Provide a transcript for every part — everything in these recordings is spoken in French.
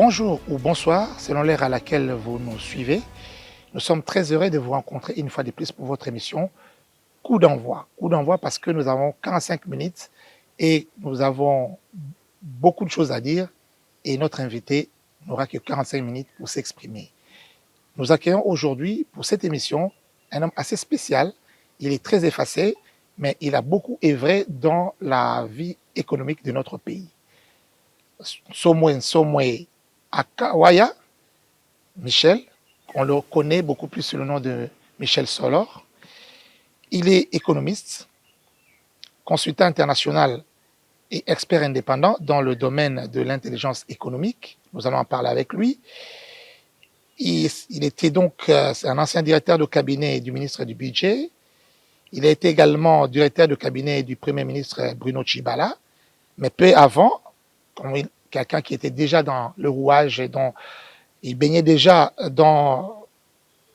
Bonjour ou bonsoir, selon l'heure à laquelle vous nous suivez. Nous sommes très heureux de vous rencontrer une fois de plus pour votre émission Coup d'envoi. Coup d'envoi parce que nous avons 45 minutes et nous avons beaucoup de choses à dire et notre invité n'aura que 45 minutes pour s'exprimer. Nous accueillons aujourd'hui pour cette émission un homme assez spécial. Il est très effacé, mais il a beaucoup œuvré dans la vie économique de notre pays. Somwe Akawaya, Michel, on le connaît beaucoup plus sous le nom de Michel Solor. Il est économiste, consultant international et expert indépendant dans le domaine de l'intelligence économique. Nous allons en parler avec lui. Il était donc un ancien directeur de cabinet du ministre du Budget. Il a été également directeur de cabinet du Premier ministre Bruno Tshibala, mais peu avant, comme quelqu'un qui était déjà dans le rouage et dont il baignait déjà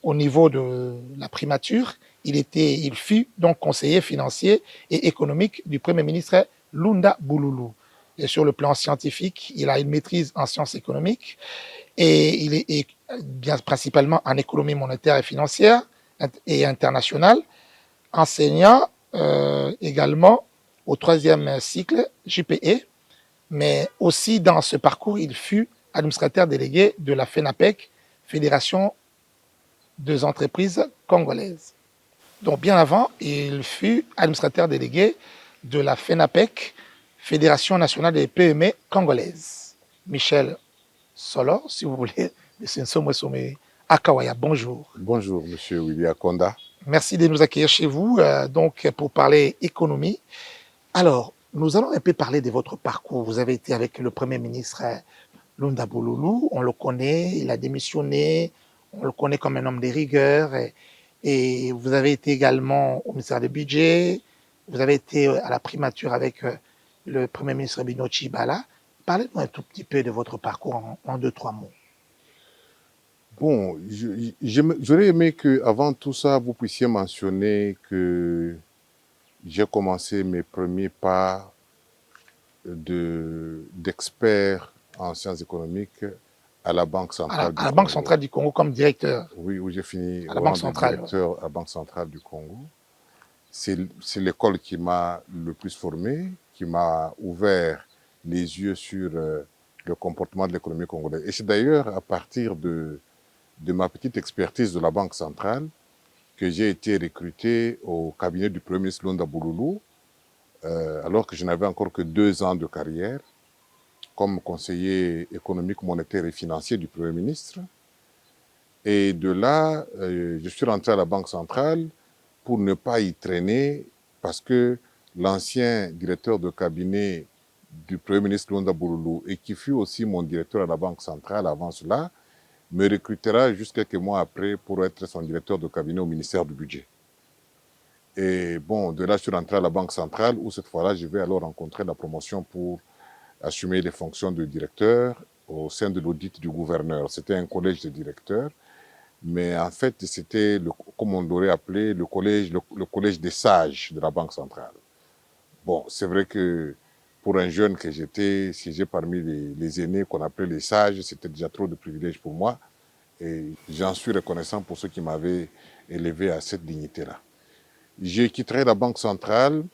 au niveau de la primature, il fut donc conseiller financier et économique du Premier ministre Lunda Bululu. Et sur le plan scientifique, il a une maîtrise en sciences économiques et il est bien principalement en économie monétaire et financière et internationale, enseignant également au troisième cycle JPE, mais aussi dans ce parcours, il fut administrateur délégué de la FENAPEC, Fédération des entreprises congolaises. Donc bien avant, il fut administrateur délégué de la FENAPEC, Fédération nationale des PME congolaises. Michel Solor, si vous voulez, de Sensomwe Akawaya, bonjour. Bonjour, Monsieur Willy Akonda. Merci de nous accueillir chez vous, donc pour parler économie. Alors, nous allons un peu parler de votre parcours. Vous avez été avec le Premier ministre Lunda Bululu, on le connaît, il a démissionné, on le connaît comme un homme de rigueur. Et vous avez été également au ministère du Budget, vous avez été à la primature avec le Premier ministre Bruno Tshibala. Parlez-nous un tout petit peu de votre parcours en deux, trois mots. Bon, j'aurais aimé qu'avant tout ça, vous puissiez mentionner que j'ai commencé mes premiers pas d'expert en sciences économiques à la Banque centrale du À la Congo. Banque centrale du Congo comme directeur. Oui, où j'ai fini à la au Banque rang de centrale. directeur à la Banque centrale du Congo. C'est l'école qui m'a le plus formé, qui m'a ouvert les yeux sur le comportement de l'économie congolaise. Et c'est d'ailleurs à partir de ma petite expertise de la Banque centrale que j'ai été recruté au cabinet du Premier ministre Lunda Bululu, alors que je n'avais encore que 2 ans de carrière comme conseiller économique, monétaire et financier du Premier ministre. Et de là, je suis rentré à la Banque centrale pour ne pas y traîner parce que l'ancien directeur de cabinet du Premier ministre Lunda Bululu et qui fut aussi mon directeur à la Banque centrale avant cela, me recrutera juste quelques mois après pour être son directeur de cabinet au ministère du Budget. Et bon, de là, je suis rentré à la Banque centrale où cette fois-là, je vais alors rencontrer la promotion pour assumer les fonctions de directeur au sein de l'audit du gouverneur. C'était un collège de directeurs, mais en fait, c'était, comme on l'aurait appelé, le collège des sages de la Banque centrale. Bon, c'est vrai que pour un jeune que j'étais, siéger parmi les aînés qu'on appelait les sages, c'était déjà trop de privilèges pour moi. Et j'en suis reconnaissant pour ceux qui m'avaient élevé à cette dignité-là. J'ai quitté la Banque centrale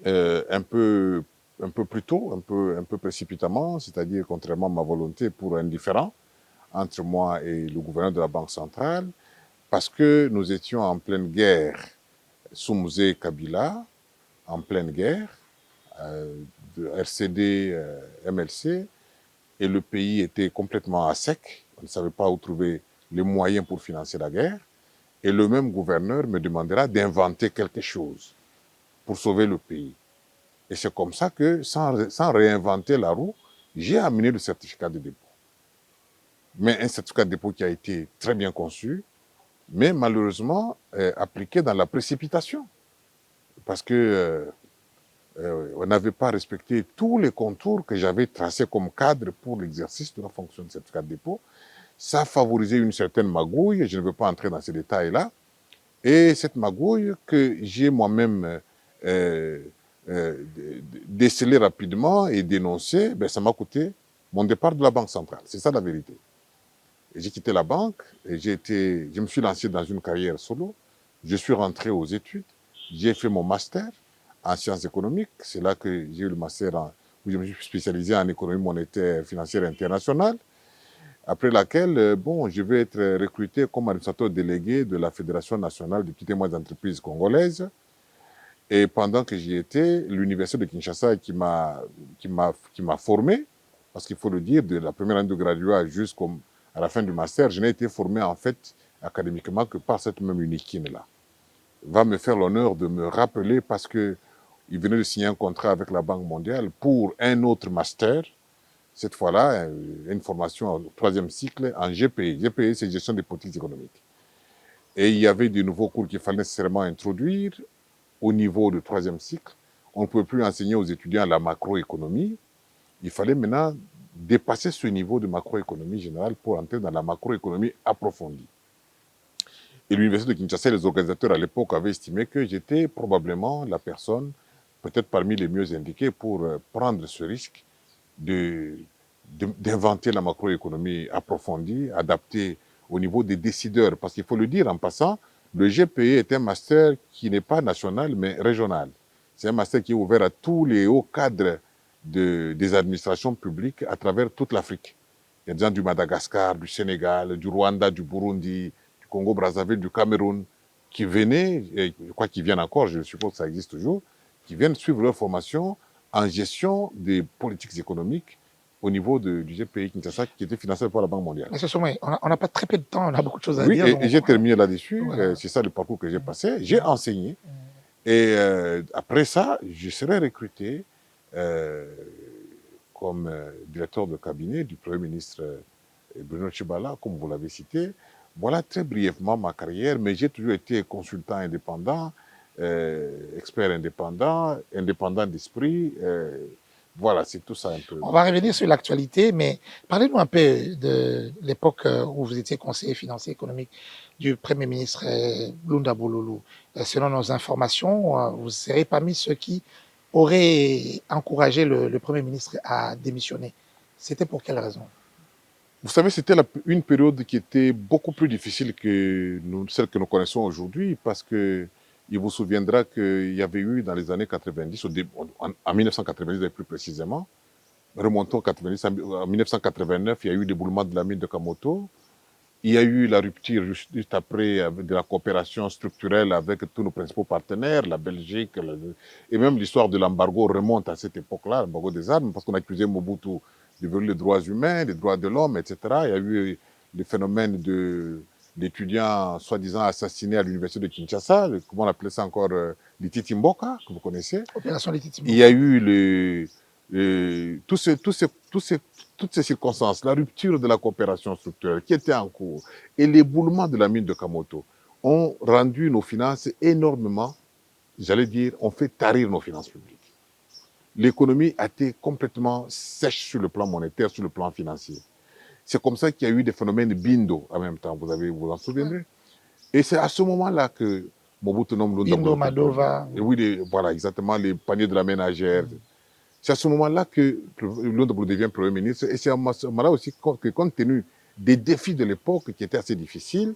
un peu plus tôt, un peu précipitamment, c'est-à-dire contrairement à ma volonté pour un différend entre moi et le gouverneur de la Banque centrale, parce que nous étions en pleine guerre, Soumouze Kabila, en pleine guerre, de RCD, MLC, et le pays était complètement à sec. On ne savait pas où trouver les moyens pour financer la guerre. Et le même gouverneur me demandera d'inventer quelque chose pour sauver le pays. Et c'est comme ça que, sans réinventer la roue, j'ai amené le certificat de dépôt. Mais un certificat de dépôt qui a été très bien conçu, mais malheureusement appliqué dans la précipitation. Parce que on n'avait pas respecté tous les contours que j'avais tracés comme cadre pour l'exercice de la fonction de certificat de dépôt. Ça favorisait une certaine magouille, je ne veux pas entrer dans ces détails-là. Et cette magouille que j'ai moi-même décelée rapidement et dénoncée, ben, ça m'a coûté mon départ de la Banque centrale. C'est ça la vérité. J'ai quitté la banque et je me suis lancé dans une carrière solo. Je suis rentré aux études. J'ai fait mon master en sciences économiques. C'est là que j'ai eu le master où je me suis spécialisé en économie monétaire financière internationale. Après laquelle, bon, je vais être recruté comme administrateur délégué de la Fédération nationale des petites et moyennes entreprises congolaises. Et pendant que j'y étais, l'université de Kinshasa qui m'a formé, parce qu'il faut le dire, de la première année de graduat jusqu'à la fin du master, je n'ai été formé en fait académiquement que par cette même UNIKIN-là. Va me faire l'honneur de me rappeler parce qu'il venait de signer un contrat avec la Banque mondiale pour un autre master, cette fois-là, une formation au 3e cycle en GPI. GPI, c'est gestion des politiques économiques. Et il y avait de nouveaux cours qu'il fallait nécessairement introduire au niveau du 3e cycle. On ne pouvait plus enseigner aux étudiants la macroéconomie. Il fallait maintenant dépasser ce niveau de macroéconomie générale pour entrer dans la macroéconomie approfondie. Et l'Université de Kinshasa, les organisateurs à l'époque avaient estimé que j'étais probablement la personne, peut-être parmi les mieux indiquées, pour prendre ce risque d'inventer la macroéconomie approfondie, adaptée au niveau des décideurs. Parce qu'il faut le dire en passant, le GPE est un master qui n'est pas national, mais régional. C'est un master qui est ouvert à tous les hauts cadres des administrations publiques à travers toute l'Afrique. Il y a des gens du Madagascar, du Sénégal, du Rwanda, du Burundi, du Congo-Brazzaville, du Cameroun, qui venaient, et je crois qu'ils viennent encore, je suppose que ça existe toujours, qui viennent suivre leur formation en gestion des politiques économiques au niveau du GPI Kinshasa qui était financé par la Banque mondiale. Monsieur Soumé, on n'a pas très peu de temps, on a beaucoup de choses à Oui, dire. et j'ai terminé là-dessus, voilà. c'est ça le parcours que j'ai passé. J'ai enseigné et après ça, je serai recruté comme directeur de cabinet du Premier ministre Bruno Tshibala, comme vous l'avez cité. Voilà très brièvement ma carrière, mais j'ai toujours été consultant indépendant, expert indépendant, indépendant d'esprit. Voilà, c'est tout ça un peu. On va revenir sur l'actualité, mais parlez-nous un peu de l'époque où vous étiez conseiller financier économique du Premier ministre Lunda Bololo. Selon nos informations, vous serez parmi ceux qui auraient encouragé le Premier ministre à démissionner. C'était pour quelle raison? Vous savez, c'était une période qui était beaucoup plus difficile que celle que nous connaissons aujourd'hui, parce que il vous souviendra qu'il y avait eu dans les années 90, en 1990 plus précisément, remontons 90, en 1989, il y a eu l'éboulement de la mine de Kamoto. Il y a eu la rupture juste après de la coopération structurelle avec tous nos principaux partenaires, la Belgique, et même l'histoire de l'embargo remonte à cette époque-là, l'embargo des armes, parce qu'on accusait Mobutu de violer les droits humains, les droits de l'homme, etc. Il y a eu le phénomène d'étudiants soi-disant assassinés à l'université de Kinshasa, comment on appelait ça encore, les Titimboka, que vous connaissez. Opération les Titimboka. Il y a eu toutes ces circonstances, la rupture de la coopération structurelle qui était en cours et l'éboulement de la mine de Kamoto ont rendu nos finances énormément, j'allais dire, ont fait tarir nos finances publiques. L'économie a été complètement sèche sur le plan monétaire, sur le plan financier. C'est comme ça qu'il y a eu des phénomènes bindo en même temps, vous en souviendrez. Et c'est à ce moment-là que Mobutu nomme Bindo, Madova. Et oui, voilà, exactement, les paniers de la ménagère. C'est à ce moment-là que Lunda Bololo devient Premier ministre. Et c'est à ce moment-là aussi que, compte tenu des défis de l'époque qui étaient assez difficiles,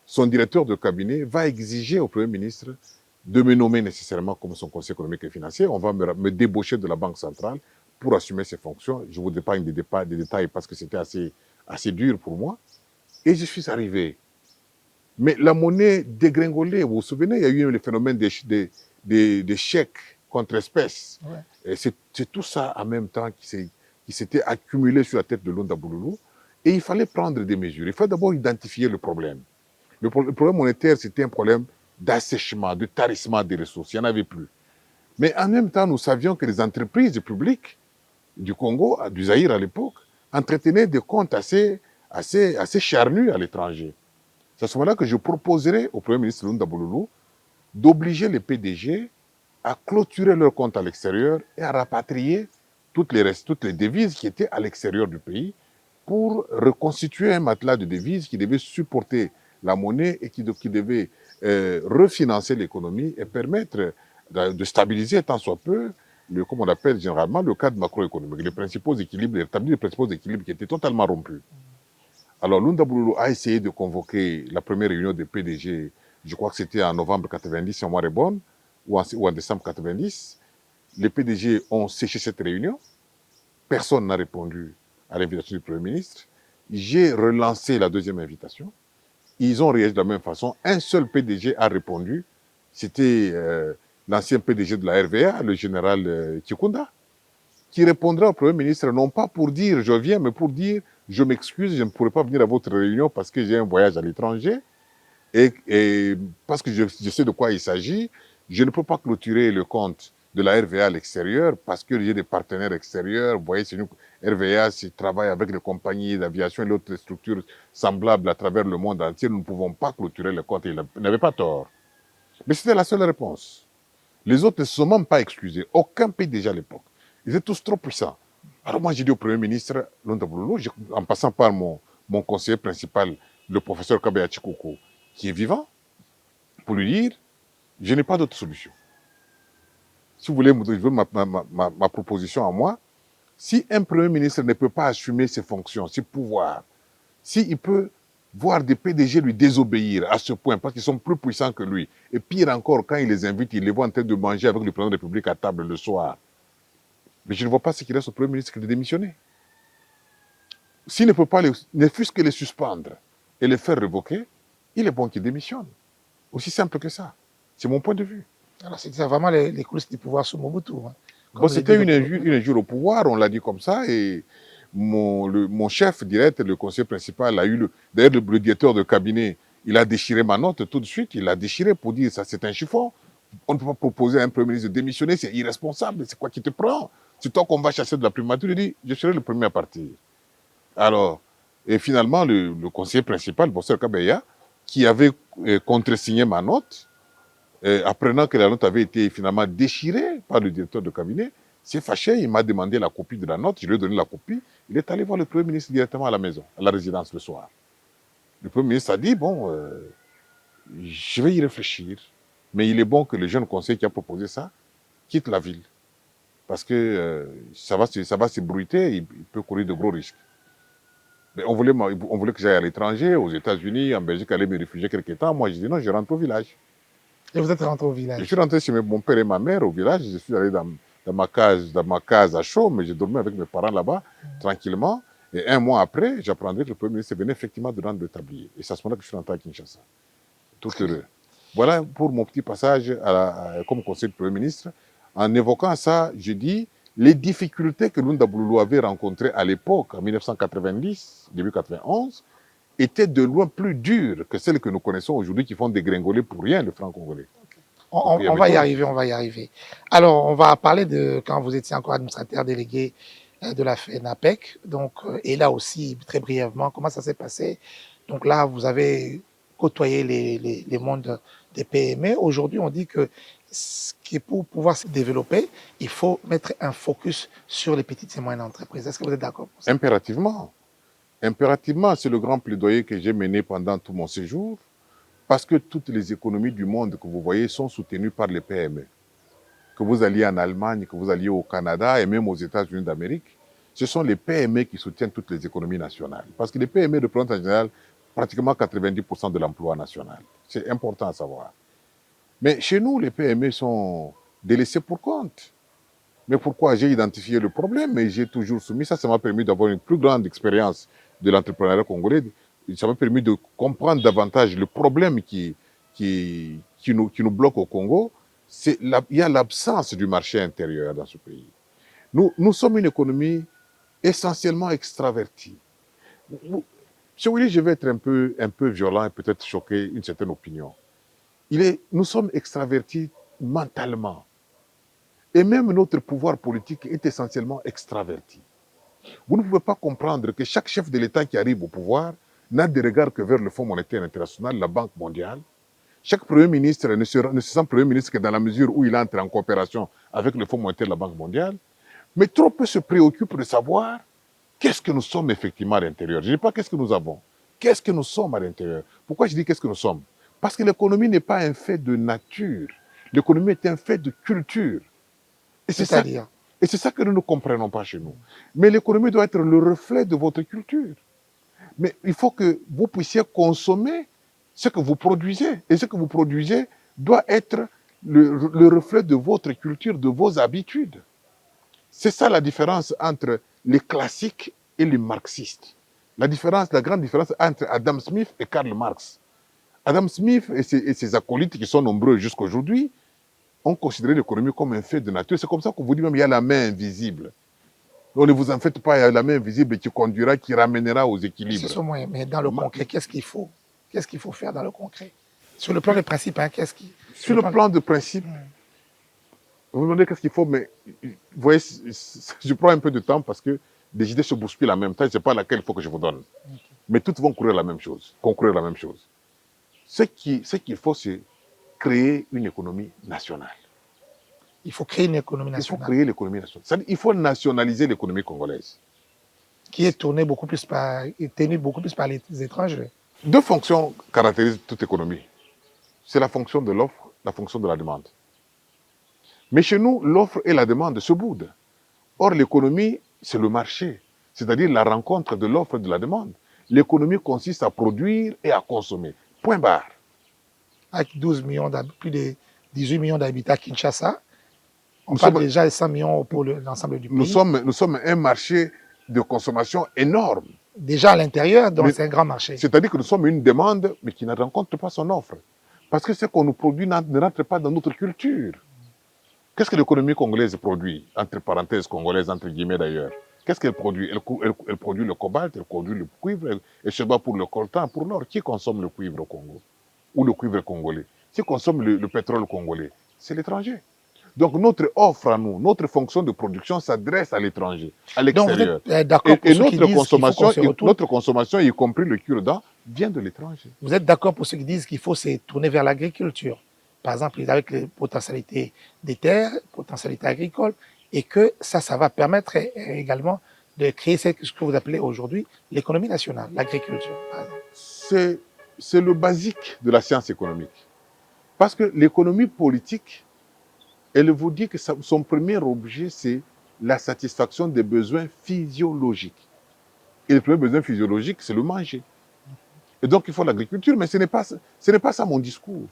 son directeur de cabinet va exiger au Premier ministre de me nommer nécessairement comme son conseiller économique et financier. On va me débaucher de la Banque centrale pour assumer ses fonctions. Je vous épargne des détails parce que c'était assez dur pour moi. Et je suis arrivé. Mais la monnaie dégringolait. Vous vous souvenez, il y a eu le phénomène des chèques contre espèces. Ouais. Et c'est tout ça en même temps qui s'était accumulé sur la tête de Lunda Bololo. Et il fallait prendre des mesures. Il fallait d'abord identifier le problème. Le problème monétaire, c'était un problème d'assèchement, de tarissement des ressources. Il n'y en avait plus. Mais en même temps, nous savions que les entreprises publiques du Congo, du Zaïre à l'époque, entretenaient des comptes assez charnus à l'étranger. C'est à ce moment-là que je proposerai au Premier ministre Lunda Bololo d'obliger les PDG à clôturer leurs comptes à l'extérieur et à rapatrier toutes les devises qui étaient à l'extérieur du pays pour reconstituer un matelas de devises qui devait supporter la monnaie et qui devait refinancer l'économie et permettre de stabiliser tant soit peu comme on appelle généralement, le cadre macroéconomique, les principaux équilibres, établir les principaux équilibres qui étaient totalement rompus. Alors, Lunda Boulou a essayé de convoquer la première réunion des PDG, je crois que c'était en novembre 90, si on est bonne, ou en décembre 90. Les PDG ont séché cette réunion. Personne n'a répondu à l'invitation du Premier ministre. J'ai relancé la deuxième invitation. Ils ont réagi de la même façon. Un seul PDG a répondu. C'était l'ancien PDG de la RVA, le général Kikunda, qui répondrait au Premier ministre, non pas pour dire je viens, mais pour dire je m'excuse, je ne pourrai pas venir à votre réunion parce que j'ai un voyage à l'étranger et parce que je sais de quoi il s'agit. Je ne peux pas clôturer le compte de la RVA à l'extérieur parce que j'ai des partenaires extérieurs. Vous voyez, c'est une RVA qui travaille avec les compagnies d'aviation et d'autres structures semblables à travers le monde entier. Nous ne pouvons pas clôturer le compte. Il n'avait pas tort. Mais c'était la seule réponse. Les autres ne se sont même pas excusés. Aucun pays déjà à l'époque. Ils étaient tous trop puissants. Alors moi, j'ai dit au Premier ministre, en passant par mon conseiller principal, le professeur Kabeya Chikoko, qui est vivant, pour lui dire, je n'ai pas d'autre solution. Si vous voulez ma proposition à moi, si un Premier ministre ne peut pas assumer ses fonctions, ses pouvoirs, s'il peut voir des PDG lui désobéir à ce point, parce qu'ils sont plus puissants que lui, et pire encore, quand il les invite, il les voit en train de manger avec le président de la République à table le soir. Mais je ne vois pas ce qu'il reste au Premier ministre que de démissionner. S'il ne peut pas, ne fût-ce que les suspendre et les faire révoquer, il est bon qu'il démissionne. Aussi simple que ça. C'est mon point de vue. Alors, c'était vraiment les coulisses du pouvoir sous Mobutu. Hein, bon, c'était une injure au pouvoir, on l'a dit comme ça, et mon chef direct, le conseiller principal, a eu d'ailleurs le directeur de cabinet, il a déchiré ma note tout de suite, il l'a déchiré pour dire ça c'est un chiffon. On ne peut pas proposer à un premier ministre de démissionner, c'est irresponsable, c'est quoi qui te prend? C'est toi qu'on va chasser de la primature, il dit, je serai le premier à partir. Alors, et finalement, le conseiller principal, Bossel Kabeya, qui avait contresigné ma note, apprenant que la note avait été finalement déchirée par le directeur de cabinet, s'est fâché, il m'a demandé la copie de la note, je lui ai donné la copie, il est allé voir le Premier ministre directement à la maison, à la résidence le soir. Le Premier ministre a dit, bon, je vais y réfléchir, mais il est bon que le jeune conseiller qui a proposé ça quitte la ville, parce que ça va s'ébruiter, il peut courir de gros risques. Mais on voulait que j'aille à l'étranger, aux États-Unis, en Belgique, aller me réfugier quelque temps. Moi, je dis non, je rentre au village. Et vous êtes rentré au village? Je suis rentré chez mon père et ma mère au village. Je suis allé dans ma case à chaud, mais j'ai dormi avec mes parents là-bas, tranquillement. Et un mois après, j'apprendrai que le Premier ministre venait effectivement de rendre le tablier. Et c'est à ce moment-là que je suis rentré à Kinshasa. Tout heureux. Voilà pour mon petit passage comme conseiller du Premier ministre. En évoquant ça, je dis les difficultés que Lunda Boulou avait rencontrées à l'époque, en 1990, début 91, étaient de loin plus dures que celles que nous connaissons aujourd'hui qui font dégringoler pour rien le franc congolais. On va y arriver, on va y arriver. Alors, on va parler de quand vous étiez encore administrateur délégué de la FENAPEC. Donc, et là aussi, très brièvement, comment ça s'est passé? Donc là, vous avez côtoyé les mondes des PME. Aujourd'hui, on dit que pour pouvoir se développer, il faut mettre un focus sur les petites et moyennes entreprises. Est-ce que vous êtes d'accord pour ça? Impérativement. Impérativement, c'est le grand plaidoyer que j'ai mené pendant tout mon séjour, parce que toutes les économies du monde que vous voyez sont soutenues par les PME. Que vous alliez en Allemagne, que vous alliez au Canada et même aux États-Unis d'Amérique, ce sont les PME qui soutiennent toutes les économies nationales. Parce que les PME représentent en général pratiquement 90% de l'emploi national. C'est important à savoir. Mais chez nous, les PME sont délaissées pour compte. Mais pourquoi? J'ai identifié le problème, mais j'ai toujours soumis. Ça m'a permis d'avoir une plus grande expérience de l'entrepreneuriat congolais. Ça m'a permis de comprendre davantage le problème qui nous bloque au Congo. Il y a l'absence du marché intérieur dans ce pays. Nous sommes une économie essentiellement extravertie. Si vous voulez, je vais être un peu violent et peut-être choquer une certaine opinion. Nous sommes extravertis mentalement. Et même notre pouvoir politique est essentiellement extraverti. Vous ne pouvez pas comprendre que chaque chef de l'État qui arrive au pouvoir n'a de regard que vers le Fonds monétaire international, la Banque mondiale. Chaque Premier ministre ne se sent Premier ministre que dans la mesure où il entre en coopération avec le Fonds monétaire et la Banque mondiale. Mais trop peu se préoccupent de savoir qu'est-ce que nous sommes effectivement à l'intérieur. Je ne dis pas qu'est-ce que nous avons. Qu'est-ce que nous sommes à l'intérieur? Pourquoi je dis qu'est-ce que nous sommes? Parce que l'économie n'est pas un fait de nature. L'économie est un fait de culture. Et c'est ça, C'est-à-dire, que nous ne comprenons pas chez nous. Mais l'économie doit être le reflet de votre culture. Mais il faut que vous puissiez consommer ce que vous produisez. Et ce que vous produisez doit être le reflet de votre culture, de vos habitudes. C'est ça la différence entre les classiques et les marxistes. La grande différence entre Adam Smith et Karl Marx. Adam Smith et ses acolytes, qui sont nombreux jusqu'à aujourd'hui, ont considéré l'économie comme un fait de nature. C'est comme ça qu'on vous dit même qu'il y a la main invisible. Donc ne vous en faites pas, il y a la main invisible qui conduira, qui ramènera aux équilibres. c'est ce moyen. Mais dans le concret, qu'est-ce qu'il faut? Qu'est-ce qu'il faut faire dans le concret? Sur le plan des principes, hein, qu'est-ce qui... Sur le plan de principe, vous me demandez qu'est-ce qu'il faut, mais vous voyez, je prends un peu de temps parce que des idées se bousculent en même temps, je ne sais pas laquelle il faut que je vous donne. Mais toutes vont concourir la même chose. Ce qu'il faut, c'est créer une économie nationale. Il faut créer une économie Il faut nationale créer l'économie nationale. C'est-à-dire, il faut nationaliser l'économie congolaise. qui est tenue beaucoup plus par les étrangers. Deux fonctions caractérisent toute économie. C'est la fonction de l'offre, la fonction de la demande. Mais chez nous, l'offre et la demande se boudent. Or, l'économie, c'est le marché, c'est-à-dire la rencontre de l'offre et de la demande. L'économie consiste à produire et à consommer. Point barre. Avec plus de 18 millions d'habitants à Kinshasa, on parle déjà de 100 millions pour l'ensemble du pays. Nous sommes un marché de consommation énorme. Déjà à l'intérieur, donc c'est un grand marché. C'est-à-dire que nous sommes une demande, mais qui ne rencontre pas son offre. Parce que ce qu'on nous produit ne rentre pas dans notre culture. Qu'est-ce que l'économie congolaise produit? Entre parenthèses, congolaise, entre guillemets d'ailleurs. Qu'est-ce qu'elle produit? Elle produit le cobalt, elle produit le cuivre, elle se bat pour le coltan, pour l'or. Qui consomme le cuivre au Congo? Ou le cuivre congolais? Qui consomme le pétrole congolais? C'est l'étranger. Donc notre offre à nous, notre fonction de production s'adresse à l'étranger, à l'extérieur. Et notre consommation, y compris le cure-dent, vient de l'étranger. Vous êtes d'accord pour ceux qui disent qu'il faut se tourner vers l'agriculture? Par exemple, avec les potentialités des terres, potentialités agricoles, et que ça va permettre également de créer ce que vous appelez aujourd'hui l'économie nationale, l'agriculture, par exemple. C'est le basique de la science économique. Parce que l'économie politique, elle vous dit que son premier objet, c'est la satisfaction des besoins physiologiques. Et le premier besoin physiologique, c'est le manger. Et donc, il faut l'agriculture, mais ce n'est pas ça mon discours.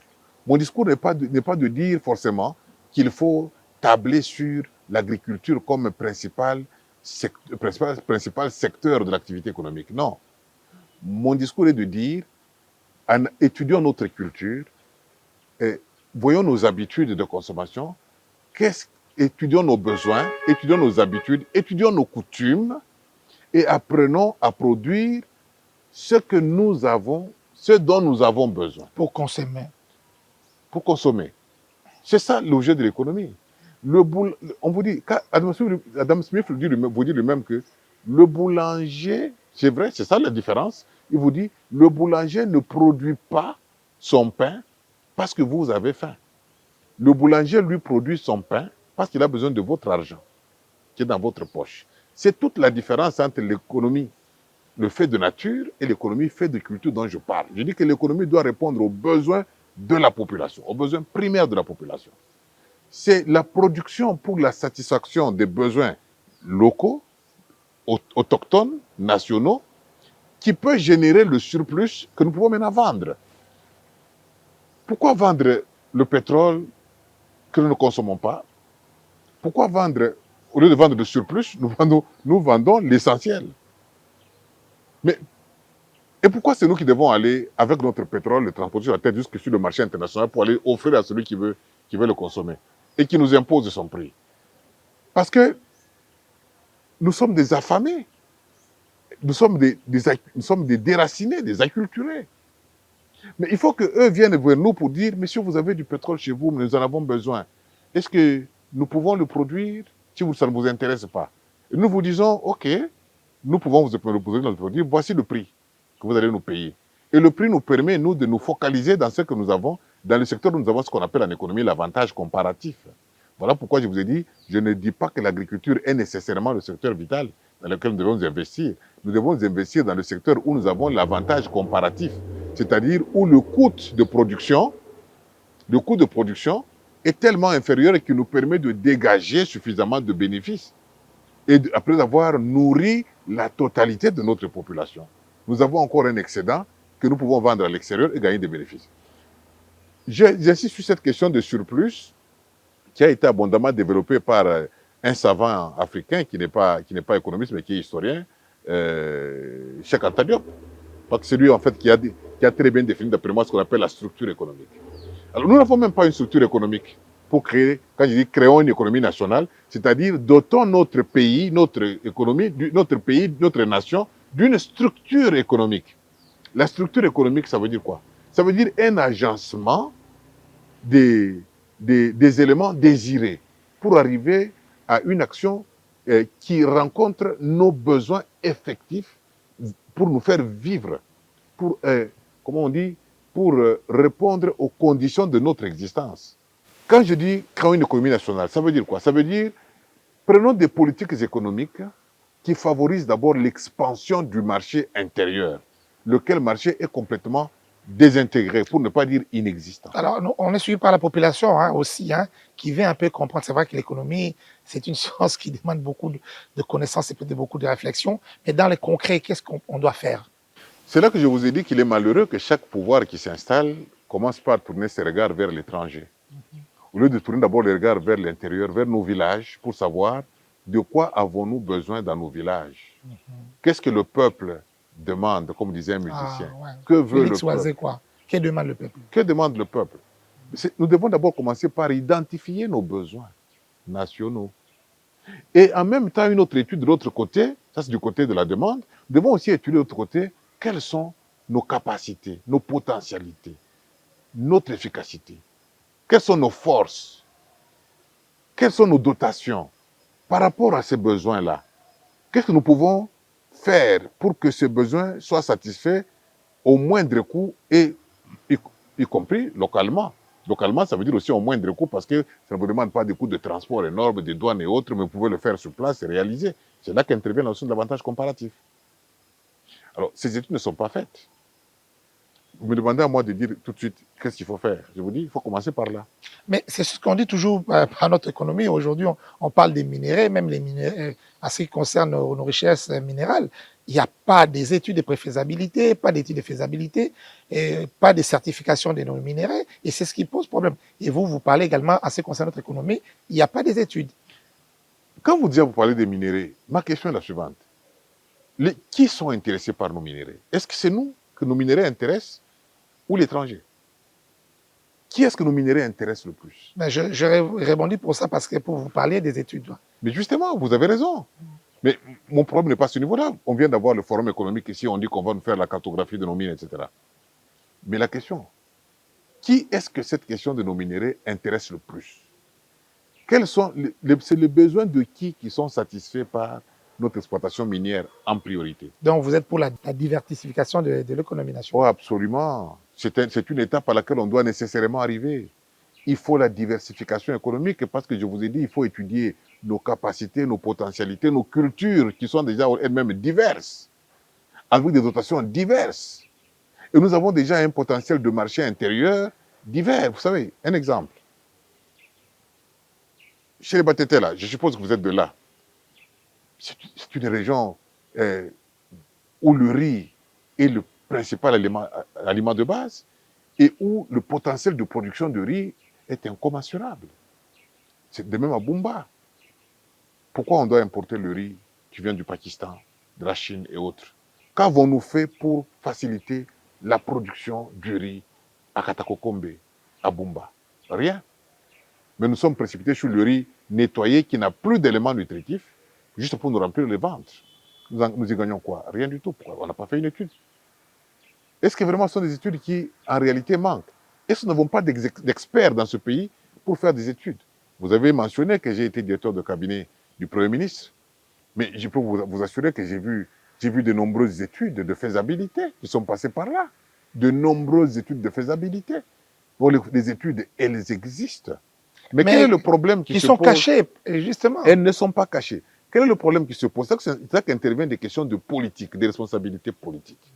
Mon discours n'est pas de dire forcément qu'il faut tabler sur l'agriculture comme principal secteur de l'activité économique. Non. Mon discours est de dire, étudions notre culture, et voyons nos habitudes de consommation, étudions nos besoins, étudions nos habitudes, étudions nos coutumes et apprenons à produire ce dont nous avons besoin. Pour consommer. Pour consommer. C'est ça l'objet de l'économie. On vous dit, Adam Smith vous dit lui-même que le boulanger, c'est vrai, c'est ça la différence. Il vous dit, le boulanger ne produit pas son pain parce que vous avez faim. Le boulanger, lui, produit son pain parce qu'il a besoin de votre argent qui est dans votre poche. C'est toute la différence entre l'économie, le fait de nature, et l'économie fait de culture dont je parle. Je dis que l'économie doit répondre aux besoins de la population, aux besoins primaires de la population. C'est la production pour la satisfaction des besoins locaux, autochtones, nationaux, qui peut générer le surplus que nous pouvons maintenant vendre. Pourquoi vendre le pétrole que nous ne consommons pas? Pourquoi vendre, au lieu de vendre le surplus, nous vendons l'essentiel? Et pourquoi c'est nous qui devons aller, avec notre pétrole, le transporter sur la tête jusque sur le marché international pour aller offrir à celui qui veut le consommer et qui nous impose son prix? Parce que nous sommes des affamés. Nous sommes des déracinés, des acculturés. Mais il faut qu'eux viennent vers nous pour dire, monsieur, vous avez du pétrole chez vous, mais nous en avons besoin. Est-ce que nous pouvons le produire si ça ne vous intéresse pas? Et nous vous disons, ok, nous pouvons vous proposer notre produit, voici le prix que vous allez nous payer. Et le prix nous permet, nous, de nous focaliser dans ce que nous avons, dans le secteur où nous avons ce qu'on appelle en économie l'avantage comparatif. Voilà pourquoi je vous ai dit, je ne dis pas que l'agriculture est nécessairement le secteur vital dans lequel nous devons investir. Nous devons investir dans le secteur où nous avons l'avantage comparatif, c'est-à-dire où le coût de production est tellement inférieur qu'il nous permet de dégager suffisamment de bénéfices. Et après avoir nourri la totalité de notre population, nous avons encore un excédent que nous pouvons vendre à l'extérieur et gagner des bénéfices. J'insiste sur cette question de surplus qui a été abondamment développée par un savant africain qui n'est pas économiste mais qui est historien, Cheikh Anta Diop. Parce que c'est lui en fait qui a très bien défini d'après moi ce qu'on appelle la structure économique. Alors nous n'avons même pas une structure économique pour créer, quand je dis créons une économie nationale, c'est-à-dire dotons notre pays, notre économie, notre pays, notre nation d'une structure économique. La structure économique, ça veut dire quoi? Ça veut dire un agencement des éléments désirés pour arriver à une action qui rencontre nos besoins effectifs pour nous faire vivre, pour, comment on dit, pour répondre aux conditions de notre existence. Quand je dis créer une économie nationale, ça veut dire quoi? Ça veut dire prenons des politiques économiques qui favorisent d'abord l'expansion du marché intérieur, lequel marché est complètement désintégré, pour ne pas dire inexistant. Alors, nous, on est suivi par la population aussi, qui veut un peu comprendre. C'est vrai que l'économie, c'est une science qui demande beaucoup de connaissances et peut-être beaucoup de réflexion. Mais dans le concret, qu'est-ce qu'on doit faire? C'est là que je vous ai dit qu'il est malheureux que chaque pouvoir qui s'installe commence par tourner ses regards vers l'étranger. Au lieu de tourner d'abord les regards vers l'intérieur, vers nos villages, pour savoir de quoi avons-nous besoin dans nos villages. Qu'est-ce que le peuple demande, comme disait un musicien? Ouais. Que veut Félix le peuple? quoi? Que demande le peuple? Que demande le peuple? Nous devons d'abord commencer par identifier nos besoins nationaux. Et en même temps, une autre étude de l'autre côté, ça c'est du côté de la demande, nous devons aussi étudier de l'autre côté quelles sont nos capacités, nos potentialités, notre efficacité. Quelles sont nos forces? Quelles sont nos dotations par rapport à ces besoins-là? Qu'est-ce que nous pouvons faire pour que ces besoins soient satisfaits au moindre coût et y compris localement? Localement, ça veut dire aussi au moindre coût parce que ça ne vous demande pas des coûts de transport énormes, de douanes et autres, mais vous pouvez le faire sur place et réaliser. C'est là qu'intervient la notion de l'avantage comparatif. Alors, ces études ne sont pas faites. Vous me demandez à moi de dire tout de suite qu'est-ce qu'il faut faire. Je vous dis, il faut commencer par là. Mais c'est ce qu'on dit toujours par notre économie. Aujourd'hui, on parle des minéraux, même les minéraux, en ce qui concerne nos richesses minérales. Il n'y a pas des études de préfaisabilité, pas d'études de faisabilité, pas de certification de nos minéraux. Et c'est ce qui pose problème. Et vous parlez également, en ce qui concerne notre économie, il n'y a pas des études. Quand vous parlez des minéraux, ma question est la suivante. Qui sont intéressés par nos minéraux? Est-ce que c'est nous que nos minéraux intéressent ou l'étranger? Qui est-ce que nos minéraux intéressent le plus? Mais je rebondis pour ça parce que pour vous parler des études. Mais justement, vous avez raison. Mais mon problème n'est pas à ce niveau-là. On vient d'avoir le forum économique ici, on dit qu'on va nous faire la cartographie de nos mines, etc. Mais la question, qui est-ce que cette question de nos minéraux intéresse le plus? Quels sont c'est les besoins de qui sont satisfaits par notre exploitation minière en priorité? Donc, vous êtes pour la diversification de l'économie Oh, nationale? absolument. C'est une étape à laquelle on doit nécessairement arriver. Il faut la diversification économique parce que je vous ai dit, il faut étudier nos capacités, nos potentialités, nos cultures qui sont déjà elles-mêmes diverses, avec des dotations diverses. Et nous avons déjà un potentiel de marché intérieur divers. Vous savez, un exemple. Chez les Batétés, là, je suppose que vous êtes de là. C'est une région où le riz est le principal aliment de base et où le potentiel de production de riz est incommensurable. C'est de même à Bumba. Pourquoi on doit importer le riz qui vient du Pakistan, de la Chine et autres? Qu'avons-nous fait pour faciliter la production du riz à Katakokombe, à Bumba? Rien. Mais nous sommes précipités sur le riz nettoyé qui n'a plus d'éléments nutritifs, juste pour nous remplir les ventres. Nous y gagnons quoi? Rien du tout. Pourquoi on n'a pas fait une étude? Est-ce que vraiment ce sont des études qui, en réalité, manquent? Est-ce que nous n'avons pas d'experts dans ce pays pour faire des études? Vous avez mentionné que j'ai été directeur de cabinet du Premier ministre, mais je peux vous assurer que j'ai vu de nombreuses études de faisabilité qui sont passées par là. De nombreuses études de faisabilité. Bon, les études, elles existent. Mais quel est le problème qui se pose? Qui sont cachées, justement. Elles ne sont pas cachées. Quel est le problème qui se pose? C'est là qu'interviennent des questions de politique, des responsabilités politiques.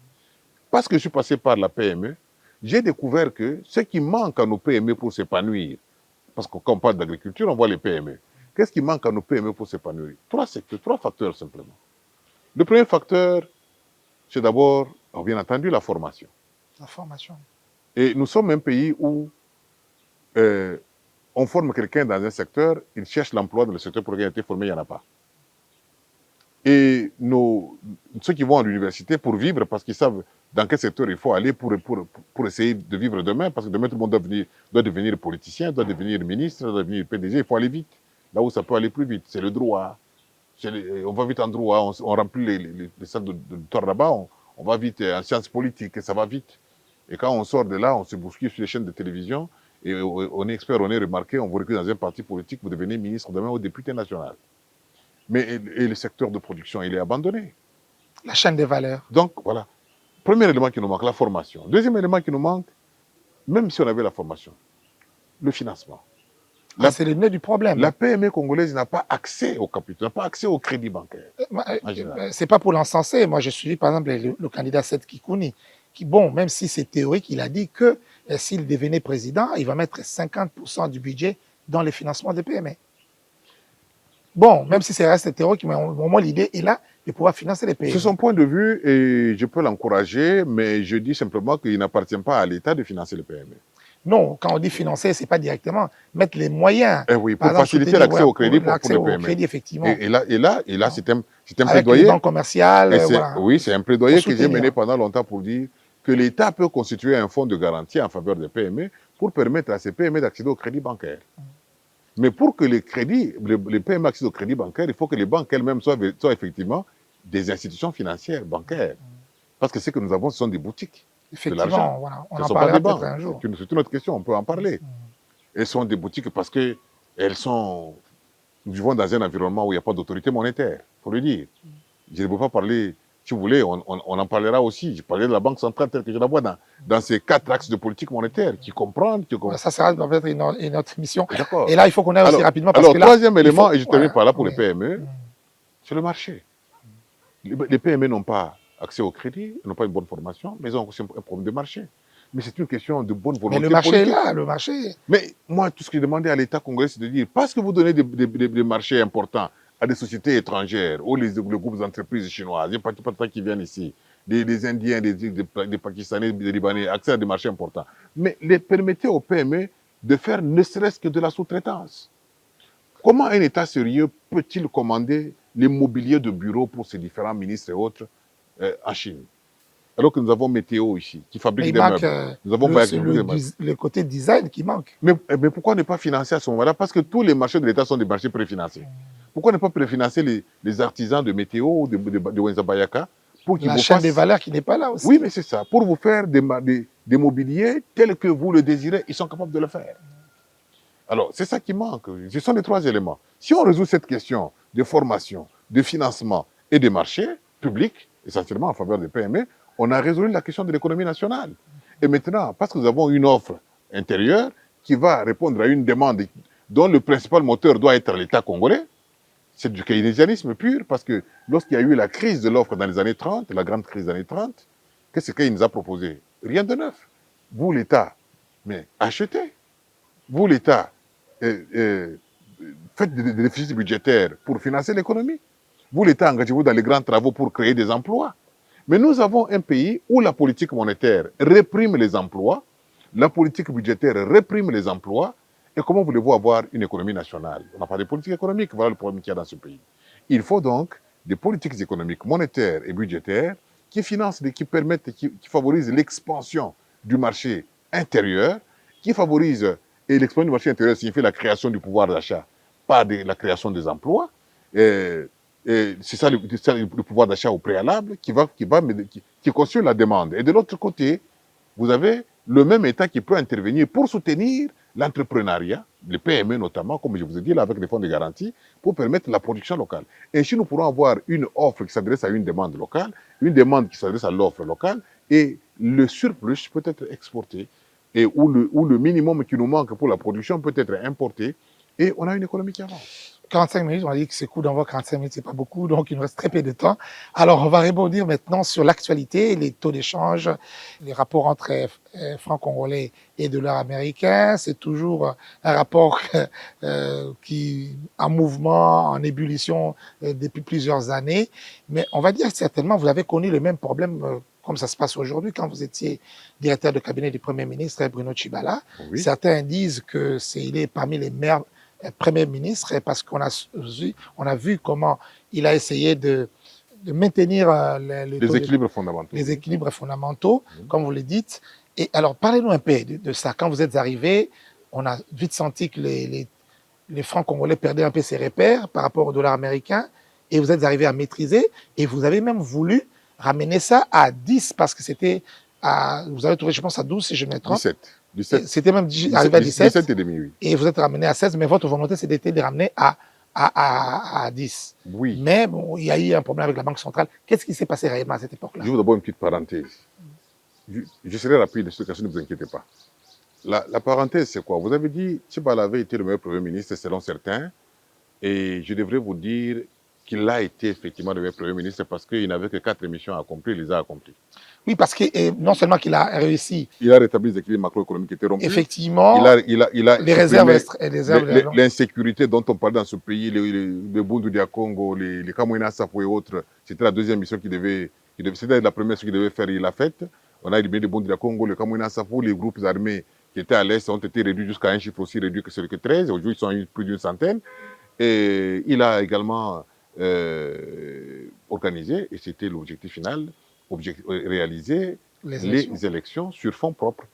Parce que je suis passé par la PME, j'ai découvert que ce qui manque à nos PME pour s'épanouir, Parce que quand on parle d'agriculture, on voit les PME. Qu'est-ce qui manque à nos PME pour s'épanouir? Trois secteurs, trois facteurs simplement. Le premier facteur, c'est d'abord, bien entendu, la formation. La formation. Et nous sommes un pays où on forme quelqu'un dans un secteur, il cherche l'emploi dans le secteur pour lequel il a été formé, il n'y en a pas. Et ceux qui vont à l'université pour vivre, parce qu'ils savent dans quel secteur il faut aller pour essayer de vivre demain, parce que demain, tout le monde doit devenir politicien, doit devenir ministre, doit devenir PDG, il faut aller vite. Là où ça peut aller plus vite, c'est le droit. On va vite en droit, on remplit les salles de doctorat là-bas, on va vite en sciences politiques, et ça va vite. Et quand on sort de là, on se bouscule sur les chaînes de télévision, et on est expert, on est remarqué, on vous recrute dans un parti politique, vous devenez ministre demain ou député national. Mais le secteur de production, il est abandonné. La chaîne des valeurs. Donc, voilà. Premier élément qui nous manque, la formation. Deuxième élément qui nous manque, même si on avait la formation, le financement. C'est le nez du problème. La PME congolaise n'a pas accès au capital, n'a pas accès au crédit bancaire. C'est pas pour l'encenser. Moi, je suis, par exemple, le candidat Seth Kikouni, qui, bon, même si c'est théorique, il a dit que s'il devenait président, il va mettre 50% du budget dans les financements des PME. Bon, même si ça reste théorique, mais au moins l'idée est là de pouvoir financer les PME. C'est son point de vue et je peux l'encourager, mais je dis simplement qu'il n'appartient pas à l'État de financer les PME. Non, quand on dit financer, ce n'est pas directement mettre les moyens. Oui, pour faciliter l'accès au crédit pour les PME. Crédit, effectivement. Et là c'est un avec plaidoyer. Les banques commerciales. Voilà. Oui, c'est un plaidoyer que j'ai mené pendant longtemps pour dire que l'État peut constituer un fonds de garantie en faveur des PME pour permettre à ces PME d'accéder au crédit bancaire. Mais pour que les PME accèdent au crédit bancaire, il faut que les banques elles-mêmes soient effectivement des institutions financières, bancaires. Parce que ce que nous avons, ce sont des boutiques. Effectivement, voilà. On en parlera peut-être un jour. C'est une autre question, on peut en parler. Elles sont des boutiques parce que nous vivons dans un environnement où il n'y a pas d'autorité monétaire, il faut le dire. Je ne veux pas parler, si vous voulez, on en parlera aussi. Je parlais de la Banque centrale telle que je la vois dans ces 4 axes de politique monétaire qui comprennent. Ça sera peut-être une autre émission. D'accord. Et là, il faut qu'on aille aussi rapidement. Parce que là, troisième élément, et je termine par là pour les PME, c'est le marché. Les PME n'ont pas accès au crédit, ils n'ont pas une bonne formation, mais ils ont aussi un problème de marché. Mais c'est une question de bonne volonté. Mais le marché politique. Est là, le marché. Mais moi, tout ce que je demandais à l'État congolais, c'est de dire, parce que vous donnez des marchés importants à des sociétés étrangères, ou les groupes d'entreprises chinoises, il n'y a pas qui viennent ici, des Indiens, des Pakistanais, des Libanais, accès à des marchés importants. Mais permettez aux PME de faire ne serait-ce que de la sous-traitance. Comment un État sérieux peut-il commander les mobiliers de bureau pour ses différents ministres et autres en Chine? Alors que nous avons Météo ici, qui fabrique des meubles. Nous avons le côté design qui manque. Mais pourquoi ne pas financer à ce moment-là? Parce que tous les marchés de l'État sont des marchés préfinancés. Pourquoi ne pas préfinancer les artisans de Météo ou de Wenzabayaka pour qu'ils vous fassent... La chaîne des valeurs qui n'est pas là aussi. Oui, mais c'est ça. Pour vous faire des mobiliers tels que vous le désirez, ils sont capables de le faire. Alors, c'est ça qui manque. Ce sont les 3 éléments. Si on résout cette question de formation, de financement et de marché public, essentiellement en faveur des PME, on a résolu la question de l'économie nationale. Et maintenant, parce que nous avons une offre intérieure qui va répondre à une demande dont le principal moteur doit être l'État congolais, c'est du keynésianisme pur, parce que lorsqu'il y a eu la crise de l'offre dans les années 30, la grande crise des années 30, qu'est-ce qu'il nous a proposé? Rien de neuf. Vous, l'État, mais achetez. Vous, l'État, faites des déficits budgétaires pour financer l'économie. Vous, l'État, engagez-vous dans les grands travaux pour créer des emplois. Mais nous avons un pays où la politique monétaire réprime les emplois, la politique budgétaire réprime les emplois, et comment voulez-vous avoir une économie nationale? On n'a pas de politique économique, voilà le problème qu'il y a dans ce pays. Il faut donc des politiques économiques, monétaires et budgétaires qui financent, qui permettent, qui favorisent l'expansion du marché intérieur, qui favorisent, et l'expansion du marché intérieur signifie la création du pouvoir d'achat, pas la création des emplois. C'est ça le pouvoir d'achat au préalable qui constitue la demande. Et de l'autre côté, vous avez le même État qui peut intervenir pour soutenir l'entrepreneuriat, les PME notamment, comme je vous ai dit, là, avec les fonds de garantie, pour permettre la production locale. Ainsi, nous pourrons avoir une offre qui s'adresse à une demande locale, une demande qui s'adresse à l'offre locale, et le surplus peut être exporté, et où le minimum qui nous manque pour la production peut être importé, et on a une économie qui avance. 45 minutes, on a dit que ce coup d'envoi 45 minutes, c'est pas beaucoup, donc il nous reste très peu de temps. Alors, on va rebondir maintenant sur l'actualité, les taux d'échange, les rapports entre francs congolais et dollars américains. C'est toujours un rapport qui en mouvement, en ébullition depuis plusieurs années. Mais on va dire certainement, vous avez connu le même problème comme ça se passe aujourd'hui, quand vous étiez directeur de cabinet du Premier ministre Bruno Tshibala. Oui. Certains disent que il est parmi les meilleurs premiers ministres parce qu'on a vu comment il a essayé de maintenir les équilibres fondamentaux. Les équilibres fondamentaux, comme vous le dites. Et alors, parlez-nous un peu de ça. Quand vous êtes arrivé, on a vite senti que les francs congolais perdaient un peu ses repères par rapport au dollar américain, et vous êtes arrivé à maîtriser, et vous avez même voulu ramener ça à 10 parce que c'était vous avez trouvé, je pense, à 12 si je me trompe. 17. C'était même arrivé à 17. 17 et demi, oui. Et vous êtes ramené à 16, mais votre volonté, c'était de ramener à 10. Oui. Mais bon, il y a eu un problème avec la Banque centrale. Qu'est-ce qui s'est passé réellement à cette époque-là? Je vous d'abord une petite parenthèse. Je serai rapide sur cette question, ne vous inquiétez pas. La parenthèse, c'est quoi? Vous avez dit que Tshibala avait été le meilleur Premier ministre, selon certains, et je devrais vous dire qu'il a été effectivement le meilleur Premier ministre parce qu'il n'avait que 4 missions à accomplir, il les a accomplies. Oui, parce que non seulement qu'il a réussi. Il a rétabli les équilibres macroéconomiques qui étaient rompus. Effectivement. Il a les réserves. L'insécurité dont on parle dans ce pays, les Bundu dia Congo, les Kamwina Sapo et autres, c'était la deuxième mission c'était la première mission qu'il devait faire, il l'a faite. On a éliminé les Bundu dia Congo, les Kamwina Sapo, les groupes armés qui étaient à l'Est ont été réduits jusqu'à un chiffre aussi réduit que 13. Aujourd'hui, ils sont plus d'une centaine. Et il a également organisé, et c'était l'objectif final, réaliser les élections sur fonds propres.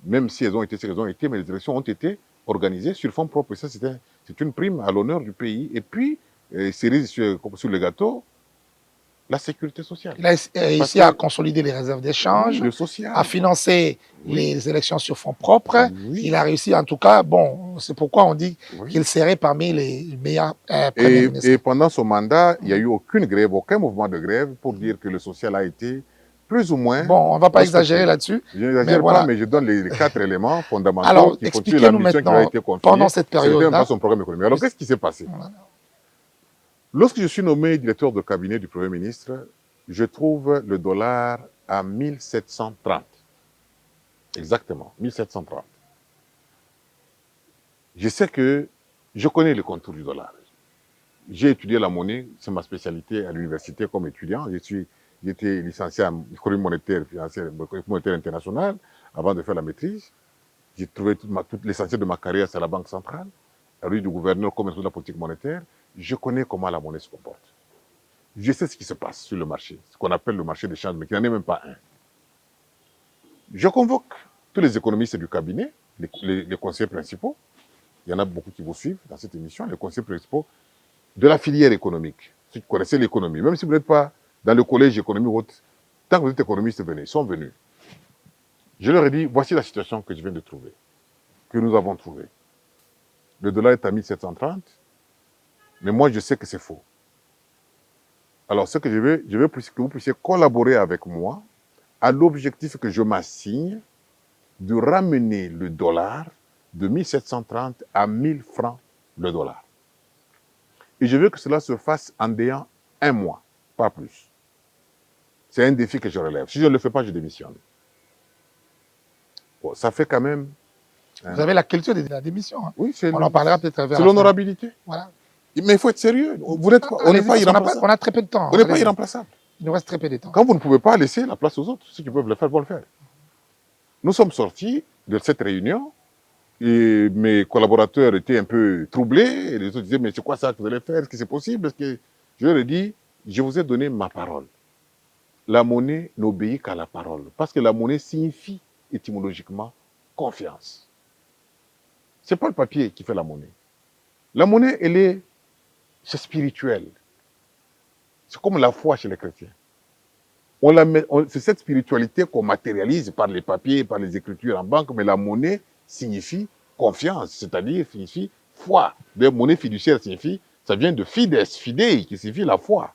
Même si elles ont été ce qu'elles ont été, mais les élections ont été organisées sur fonds propres. Et ça, c'est une prime à l'honneur du pays. Et puis, cerise sur le gâteau, la sécurité sociale. Il a réussi à consolider les réserves d'échange, à financer les élections sur fonds propres. Oui. Il a réussi, en tout cas, bon, c'est pourquoi on dit qu'il serait parmi les meilleurs premiers ministres. Et pendant son mandat, il n'y a eu aucune grève, aucun mouvement de grève pour dire que le social a été plus ou moins... Bon, on ne va pas exagérer là-dessus. Je n'exagère pas, mais je donne les 4 éléments fondamentaux. Alors, expliquez-nous maintenant, pendant cette période-là... son programme économique. Alors, qu'est-ce qui s'est passé? Lorsque je suis nommé directeur de cabinet du Premier ministre, je trouve le dollar à 1730. Exactement, 1730. Je sais que je connais le contour du dollar. J'ai étudié la monnaie, c'est ma spécialité à l'université comme étudiant. J'étais licencié en économie monétaire internationale avant de faire la maîtrise. J'ai trouvé l'essentiel de ma carrière, c'est la Banque centrale, à lui du gouverneur comme de la politique monétaire. Je connais comment la monnaie se comporte. Je sais ce qui se passe sur le marché, ce qu'on appelle le marché d'échange, mais qui n'en est même pas un. Je convoque tous les économistes du cabinet, les conseillers principaux. Il y en a beaucoup qui vous suivent dans cette émission, les conseillers principaux de la filière économique. Ceux qui connaissez l'économie, même si vous n'êtes pas dans le collège économie ou autre, tant que vous êtes économistes, venez, ils sont venus. Je leur ai dit, voici la situation que je viens de trouver, que nous avons trouvée. Le dollar est à 1730. Mais moi, je sais que c'est faux. Alors, ce que je veux que vous puissiez collaborer avec moi à l'objectif que je m'assigne de ramener le dollar de 1730 à 1000 francs le dollar. Et je veux que cela se fasse en ayant un mois, pas plus. C'est un défi que je relève. Si je ne le fais pas, je démissionne. Bon, ça fait quand même... Vous avez la culture de la démission. Hein. Oui, on en parlera peut-être. C'est l'honorabilité. Voilà. Mais il faut être sérieux. On n'est pas irremplaçable. On a très peu de temps. On n'est pas irremplaçable. Il nous reste très peu de temps. Quand vous ne pouvez pas laisser la place aux autres, ceux qui peuvent le faire vont le faire. Nous sommes sortis de cette réunion et mes collaborateurs étaient un peu troublés. Et les autres disaient, mais c'est quoi ça que vous allez faire? Est-ce que c'est possible? Je leur ai dit, je vous ai donné ma parole. La monnaie n'obéit qu'à la parole. Parce que la monnaie signifie étymologiquement confiance. Ce n'est pas le papier qui fait la monnaie. La monnaie, c'est spirituel. C'est comme la foi chez les chrétiens. C'est cette spiritualité qu'on matérialise par les papiers, par les écritures en banque, mais la monnaie signifie confiance, c'est-à-dire signifie foi. La monnaie fiduciaire signifie, ça vient de fides, fidei, qui signifie la foi.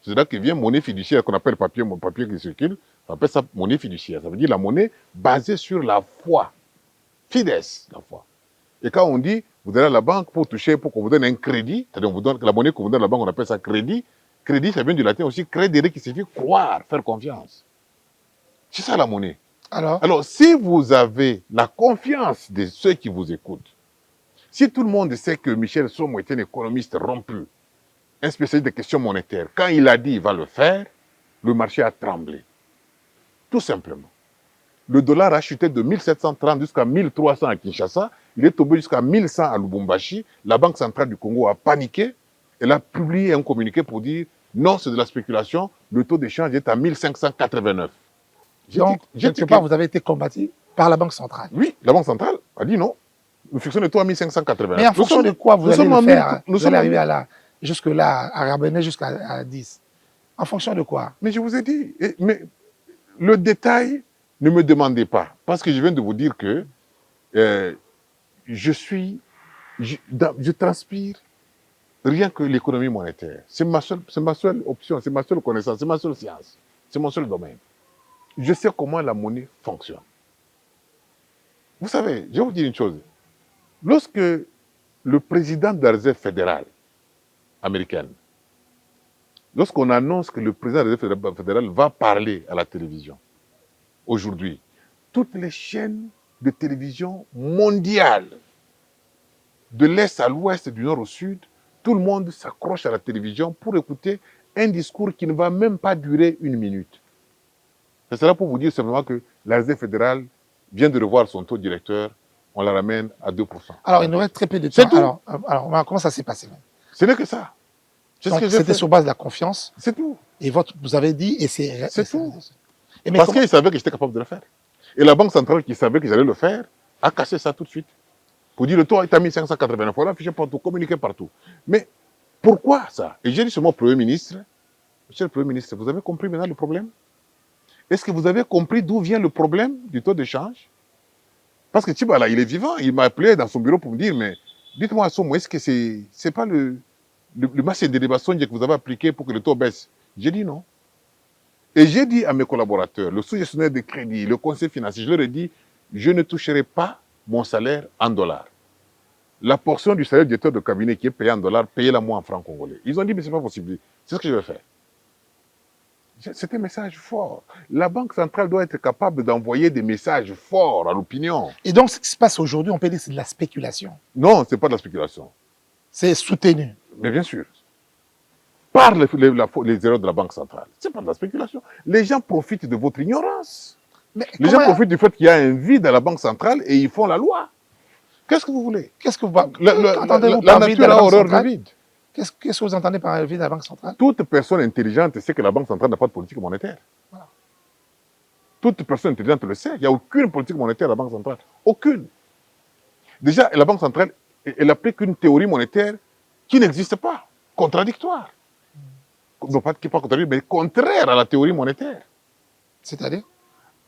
C'est là que vient monnaie fiduciaire, qu'on appelle papier qui circule, on appelle ça monnaie fiduciaire. Ça veut dire la monnaie basée sur la foi. Fides, la foi. Et quand on dit Vous allez à la banque pour toucher, pour qu'on vous donne un crédit. C'est-à-dire, on vous donne, la monnaie qu'on vous donne à la banque, on appelle ça crédit. Crédit, ça vient du latin aussi, credere, qui signifie croire, faire confiance. C'est ça la monnaie. Alors, si vous avez la confiance de ceux qui vous écoutent, si tout le monde sait que Michel Sommo est un économiste rompu, un spécialiste des questions monétaires, quand il a dit qu'il va le faire, le marché a tremblé. Tout simplement. Le dollar a chuté de 1730 jusqu'à 1300 à Kinshasa. Il est tombé jusqu'à 1100 à Lubumbashi. La Banque centrale du Congo a paniqué. Elle a publié un communiqué pour dire non, c'est de la spéculation. Le taux d'échange est à 1589. Donc, quelque part, vous avez été combattu par la Banque centrale. Oui, la Banque centrale a dit non. Nous fixons le taux à 1589. Mais en fonction de quoi vous allez le faire? Vous allez arriver jusque-là, à ramener jusqu'à 10. En fonction de quoi? Mais je vous ai dit, mais le détail, ne me demandez pas. Parce que je viens de vous dire que je transpire rien que l'économie monétaire. C'est ma seule option, c'est ma seule connaissance, c'est ma seule science, c'est mon seul domaine. Je sais comment la monnaie fonctionne. Vous savez, je vais vous dire une chose. Lorsque le président de la Réserve fédérale américaine, lorsqu'on annonce que le président de la Réserve fédérale va parler à la télévision, aujourd'hui, toutes les chaînes de télévision mondiales, de l'Est à l'Ouest, du Nord au Sud, tout le monde s'accroche à la télévision pour écouter un discours qui ne va même pas durer 1 minute. C'est cela pour vous dire simplement que la Réserve fédérale vient de revoir son taux directeur, on la ramène à 2%. Alors, il nous reste très peu de temps. Alors, comment ça s'est passé? Ce n'est que ça. C'était sur base de la confiance. C'est tout. Et vous avez dit, et c'est tout. Parce qu'ils savaient que j'étais capable de le faire. Et la Banque centrale qui savait que j'allais le faire, a cassé ça tout de suite. Pour dire, le taux est à 1589, il faut l'afficher partout, communiquer partout. Mais pourquoi ça? Et j'ai dit sur mon Premier ministre, Monsieur le Premier ministre, vous avez compris maintenant le problème? Est-ce que vous avez compris d'où vient le problème du taux d'échange? Parce que Tchibala, il est vivant, il m'a appelé dans son bureau pour me dire, mais dites-moi, Somo, est-ce que c'est pas le marché de débasson que vous avez appliqué pour que le taux baisse? J'ai dit non. Et j'ai dit à mes collaborateurs, le sous-gestionnaire de crédit, le conseil financier, je leur ai dit, je ne toucherai pas mon salaire en dollars. La portion du salaire du directeur de cabinet qui est payé en dollars, payez-la moi en francs congolais. Ils ont dit, mais ce n'est pas possible. C'est ce que je vais faire. C'est un message fort. La Banque centrale doit être capable d'envoyer des messages forts à l'opinion. Et donc, ce qui se passe aujourd'hui, on peut dire que c'est de la spéculation. Non, ce n'est pas de la spéculation. C'est soutenu. Mais bien sûr. Par les erreurs de la Banque centrale. Ce n'est pas de la spéculation. Les gens profitent de votre ignorance. Les gens profitent du fait qu'il y a un vide à la Banque centrale et ils font la loi. Qu'est-ce que vous voulez? Qu'est-ce que vous entendez-vous par vide de la Banque centrale? Qu'est-ce que vous entendez par vide de la Banque centrale? Toute personne intelligente sait que la Banque centrale n'a pas de politique monétaire. Voilà. Toute personne intelligente le sait. Il n'y a aucune politique monétaire à la Banque centrale. Aucune. Déjà, la Banque centrale, elle applique une théorie monétaire qui n'existe pas, contradictoire. Non pas contradictoire, mais contraire à la théorie monétaire. C'est-à-dire?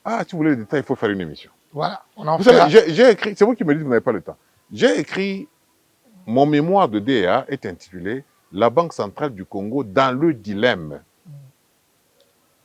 Ah, si vous voulez les détails, il faut faire une émission. Voilà. On en vous savez, j'ai écrit, c'est vous qui me dites que vous n'avez pas le temps. J'ai écrit, mon mémoire de DEA est intitulé « La Banque centrale du Congo dans le dilemme ».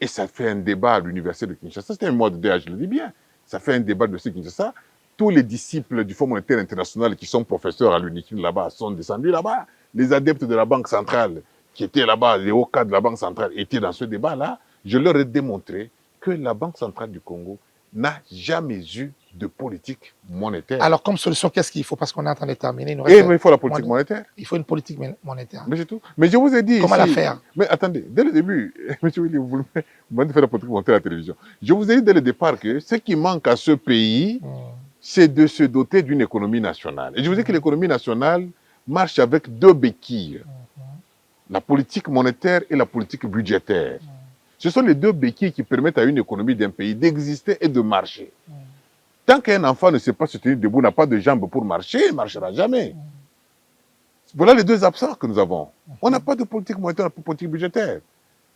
Et ça fait un débat à l'université de Kinshasa. C'était un mémoire de DEA, je le dis bien. Ça fait un débat de l'université de Kinshasa. Tous les disciples du Fonds monétaire international qui sont professeurs à l'UNIKIN là-bas sont descendus là-bas. Les adeptes de la Banque centrale qui étaient là-bas, les hauts cadres de la Banque centrale étaient dans ce débat-là. Je leur ai démontré que la Banque centrale du Congo n'a jamais eu de politique monétaire. Alors, comme solution, qu'est-ce qu'il faut? Parce qu'on est en train de terminer. Il faut la politique monétaire. Il faut une politique monétaire. Mais c'est tout. Mais je vous ai dit... Comment la faire? Mais attendez, dès le début, M. Willy, vous m'avez fait la politique monétaire à la télévision. Je vous ai dit dès le départ que ce qui manque à ce pays, c'est de se doter d'une économie nationale. Et je vous ai dit que l'économie nationale marche avec 2 béquilles. La politique monétaire et la politique budgétaire. Ce sont les 2 béquilles qui permettent à une économie d'un pays d'exister et de marcher. Tant qu'un enfant ne sait pas se tenir debout, n'a pas de jambes pour marcher, il ne marchera jamais. Voilà les 2 absences que nous avons. On n'a pas de politique monétaire, on n'a pas de politique budgétaire.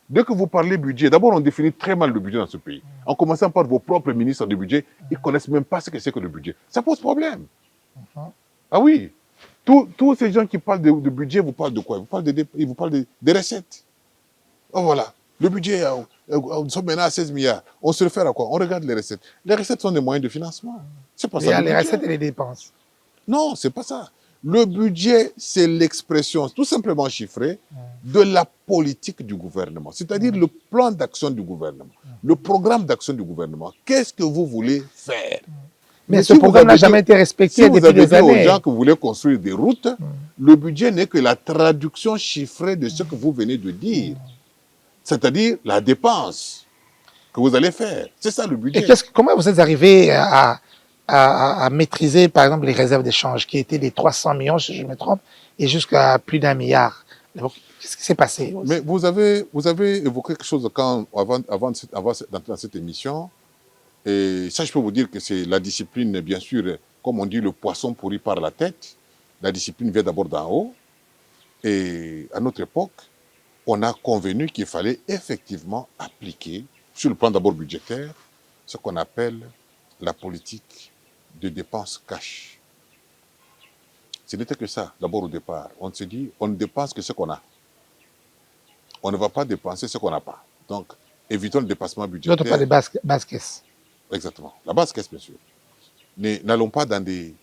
Dès que vous parlez budget, d'abord on définit très mal le budget dans ce pays. En commençant par vos propres ministres du budget, ils ne connaissent même pas ce que c'est que le budget. Ça pose problème. Ah oui. Tous ces gens qui parlent de budget, vous parlent de quoi? Ils vous parlent des recettes. Oh voilà. Le budget, nous sommes maintenant à 16 milliards. On se réfère à quoi? On regarde les recettes. Les recettes sont des moyens de financement. C'est pas ça. Il y a les recettes et les dépenses. Non, c'est pas ça. Le budget, c'est l'expression tout simplement chiffrée de la politique du gouvernement, c'est-à-dire le plan d'action du gouvernement, le programme d'action du gouvernement. Qu'est-ce que vous voulez faire? Mais ce programme n'a jamais été respecté depuis des années. Si vous avez dit aux gens que vous voulez construire des routes, le budget n'est que la traduction chiffrée de ce que vous venez de dire, c'est-à-dire la dépense que vous allez faire. C'est ça le budget. Et comment vous êtes arrivé à maîtriser, par exemple, les réserves d'échange, qui étaient des 300 millions, si je me trompe, et jusqu'à plus d'1 milliard? Qu'est-ce qui s'est passé? Mais vous avez évoqué quelque chose avant d'entrer dans cette émission. Et ça, je peux vous dire que c'est la discipline, bien sûr, comme on dit, le poisson pourri par la tête. La discipline vient d'abord d'en haut. Et à notre époque, on a convenu qu'il fallait effectivement appliquer, sur le plan d'abord budgétaire, ce qu'on appelle la politique de dépenses cash. Ce n'était que ça, d'abord au départ. On se dit, on ne dépense que ce qu'on a. On ne va pas dépenser ce qu'on n'a pas. Donc, évitons le dépassement budgétaire. D'autres pas des bases caisses. Exactement. La base caisse, bien sûr. N'allons pas dans des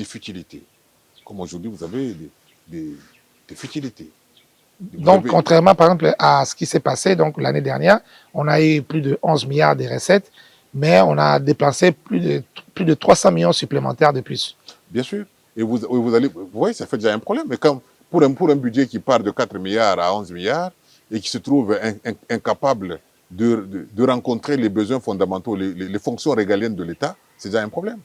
futilités. Comme aujourd'hui, vous avez des futilités. Donc, contrairement, par exemple, à ce qui s'est passé l'année dernière, on a eu plus de 11 milliards de recettes, mais on a dépensé plus de 300 millions supplémentaires de plus. Bien sûr. Et vous voyez, ça fait déjà un problème. Mais quand, pour un budget qui part de 4 milliards à 11 milliards et qui se trouve incapable de rencontrer les besoins fondamentaux, les fonctions régaliennes de l'État, c'est déjà un problème.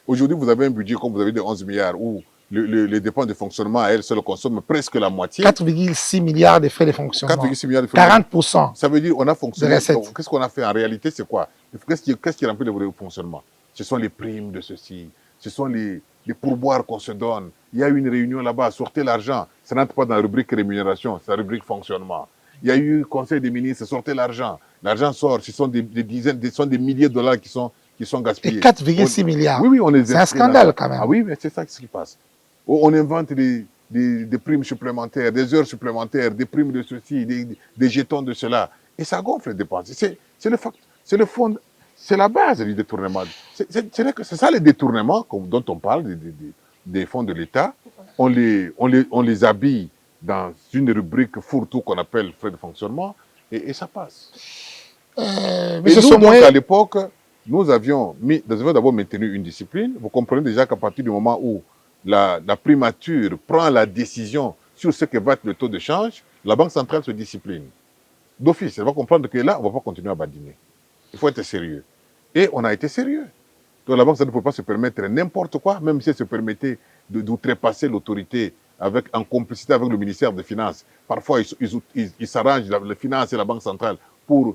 Aujourd'hui, vous avez un budget, comme vous avez de 11 milliards, où les dépenses de fonctionnement à elles seules consomment presque la moitié. 4,6 milliards de frais de fonctionnement. 4,6 milliards de frais 40%. Ça veut dire qu'on a fonctionné. Qu'est-ce qu'on a fait en réalité? C'est quoi? Qu'est-ce qui remplit le fonctionnement? Ce sont les primes de ceci. Ce sont les pourboires qu'on se donne. Il y a eu une réunion là-bas, sortez l'argent. Ça n'entre pas dans la rubrique rémunération, c'est la rubrique fonctionnement. Il y a eu conseil des ministres, sortez l'argent. L'argent sort, ce sont des dizaines, ce sont des milliers de dollars qui sont gaspillés. Et 4,6 milliards. Oui, on les c'est un scandale quand même. Ah oui, mais c'est ça qui se passe. On invente des primes supplémentaires, des heures supplémentaires, des primes de ceci, des jetons de cela. Et ça gonfle les dépenses. C'est le fond, c'est la base du détournement. C'est ça les détournements dont on parle, des fonds de l'État. On les habille dans une rubrique fourre-tout qu'on appelle frais de fonctionnement, et ça passe. Et nous, donc, à l'époque, nous avions d'abord maintenu une discipline. Vous comprenez déjà qu'à partir du moment où la primature prend la décision sur ce que va être le taux de change, la Banque centrale se discipline. D'office, elle va comprendre que là, on ne va pas continuer à badiner. Il faut être sérieux. Et on a été sérieux. Donc la Banque centrale ne peut pas se permettre n'importe quoi, même si elle se permettait d'outrepasser l'autorité en complicité avec le ministère des Finances. Parfois, ils s'arrangent, les finances et la Banque centrale, pour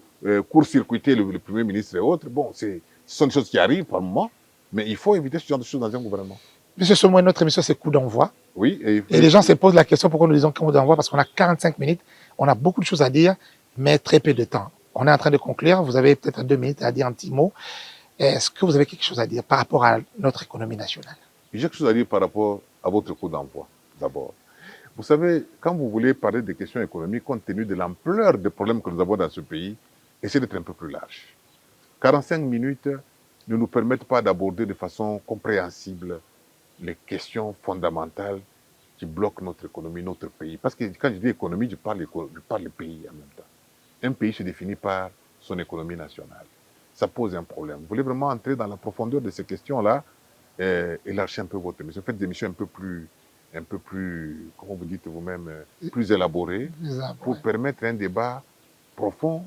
court-circuiter le Premier ministre et autres. Bon, ce sont des choses qui arrivent par moment, mais il faut éviter ce genre de choses dans un gouvernement. Monsieur Somo, notre émission, c'est coup d'envoi. Oui. Et les gens se posent la question pourquoi nous disons coup d'envoi, parce qu'on a 45 minutes, on a beaucoup de choses à dire, mais très peu de temps. On est en train de conclure, vous avez peut-être 2 minutes à dire un petit mot. Est-ce que vous avez quelque chose à dire par rapport à notre économie nationale? J'ai quelque chose à dire par rapport à votre coup d'envoi, d'abord. Vous savez, quand vous voulez parler des questions économiques, compte tenu de l'ampleur des problèmes que nous avons dans ce pays, essayez d'être un peu plus large. 45 minutes ne nous permettent pas d'aborder de façon compréhensible les questions fondamentales qui bloquent notre économie, notre pays. Parce que quand je dis économie, je parle pays en même temps. Un pays se définit par son économie nationale. Ça pose un problème. Vous voulez vraiment entrer dans la profondeur de ces questions-là, élargir un peu votre émission. Faites des émissions un peu plus, comment vous dites vous-même, plus élaborées, pour permettre un débat profond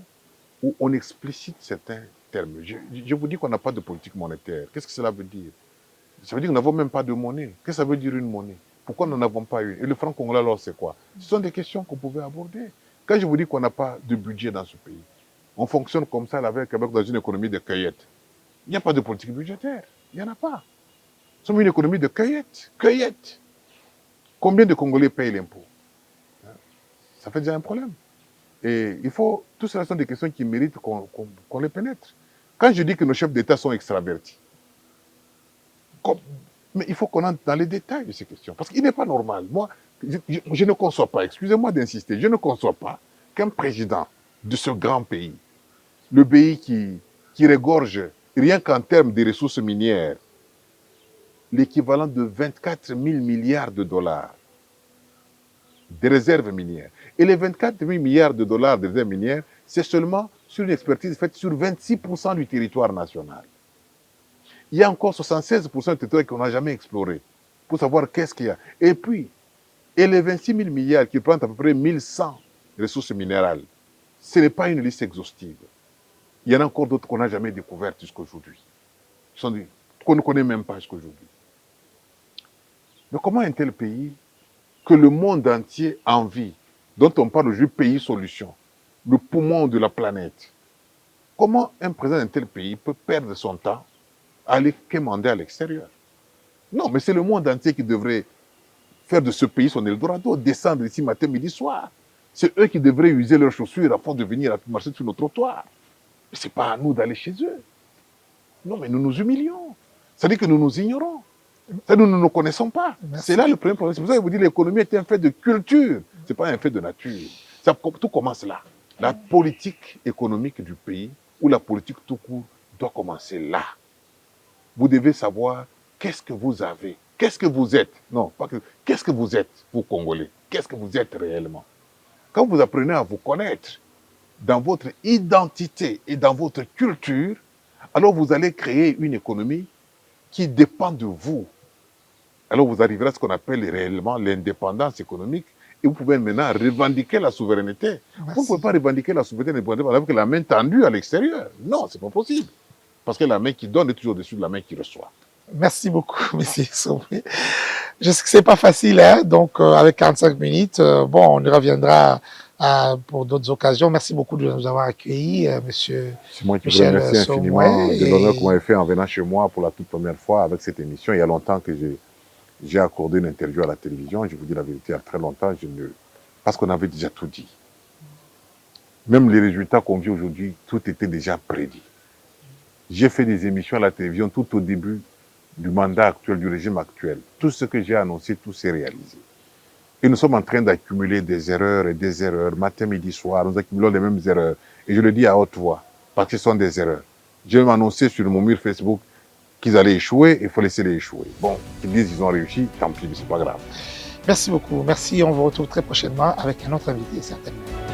où on explicite certains termes. Je vous dis qu'on n'a pas de politique monétaire. Qu'est-ce que cela veut dire? Ça veut dire que nous n'avons même pas de monnaie. Qu'est-ce que ça veut dire une monnaie? Pourquoi nous n'avons pas une? Et le franc congolais, alors, c'est quoi? Ce sont des questions qu'on pouvait aborder. Quand je vous dis qu'on n'a pas de budget dans ce pays, on fonctionne comme ça avec dans une économie de cueillette. Il n'y a pas de politique budgétaire. Il n'y en a pas. Nous sommes une économie de cueillette. Cueillette. Combien de Congolais payent l'impôt? Ça fait déjà un problème. Et tout cela sont des questions qui méritent qu'on les pénètre. Quand je dis que nos chefs d'État sont extravertis, mais il faut qu'on entre dans les détails de ces questions. Parce qu'il n'est pas normal. Moi, je ne conçois pas, excusez-moi d'insister, je ne conçois pas qu'un président de ce grand pays, le pays qui regorge, rien qu'en termes de ressources minières, l'équivalent de 24 000 milliards de dollars de réserves minières. Et les 24 000 milliards de dollars de réserves minières, c'est seulement sur une expertise faite sur 26% du territoire national. Il y a encore 76% du territoire qu'on n'a jamais exploré pour savoir qu'est-ce qu'il y a. Et puis, les 26 000 milliards qui prennent à peu près 1100 ressources minérales, ce n'est pas une liste exhaustive. Il y en a encore d'autres qu'on n'a jamais découvertes jusqu'à aujourd'hui. Qu'on ne connaît même pas jusqu'à aujourd'hui. Mais comment un tel pays que le monde entier envie, dont on parle aujourd'hui pays solution, le poumon de la planète, comment un président d'un tel pays peut perdre son temps à aller quémander à l'extérieur? Non, mais c'est le monde entier qui devrait faire de ce pays son Eldorado, descendre ici matin, midi, soir. C'est eux qui devraient user leurs chaussures afin de venir marcher sur nos trottoirs. Mais ce n'est pas à nous d'aller chez eux. Non, mais nous nous humilions. Ça veut dire que nous nous ignorons. Ça, nous ne nous connaissons pas. C'est là le premier problème. C'est pour ça que je vous dis que l'économie est un fait de culture. Ce n'est pas un fait de nature. Tout commence là. La politique économique du pays, ou la politique tout court, doit commencer là. Vous devez savoir qu'est-ce que vous avez, qu'est-ce que vous êtes. Non, pas que. Qu'est-ce que vous êtes, vous Congolais? Qu'est-ce que vous êtes réellement? Quand vous apprenez à vous connaître dans votre identité et dans votre culture, alors vous allez créer une économie qui dépend de vous. Alors vous arriverez à ce qu'on appelle réellement l'indépendance économique et vous pouvez maintenant revendiquer la souveraineté. Merci. Vous ne pouvez pas revendiquer la souveraineté avec la main tendue à l'extérieur. Non, ce n'est pas possible. Parce que la main qui donne est toujours au-dessus de la main qui reçoit. Merci beaucoup, monsieur Somé. Je sais que c'est pas facile, hein, donc avec 45 minutes, bon, on y reviendra pour d'autres occasions. Merci beaucoup de nous avoir accueillis, monsieur. C'est moi qui vous remercie infiniment de l'honneur que vous m'avez fait en venant chez moi pour la toute première fois avec cette émission. Il y a longtemps que j'ai accordé une interview à la télévision. Je vous dis la vérité, il y a très longtemps, parce qu'on avait déjà tout dit. Même les résultats qu'on vit aujourd'hui, tout était déjà prédit. J'ai fait des émissions à la télévision tout au début du mandat actuel, du régime actuel. Tout ce que j'ai annoncé, tout s'est réalisé. Et nous sommes en train d'accumuler des erreurs et des erreurs. Matin, midi, soir, nous accumulons les mêmes erreurs. Et je le dis à haute voix, parce que ce sont des erreurs. J'ai même annoncé sur mon mur Facebook qu'ils allaient échouer, il faut laisser les échouer. Bon, qu'ils disent qu'ils ont réussi, tant pis, mais c'est pas grave. Merci beaucoup. Merci, on vous retrouve très prochainement avec un autre invité, certainement.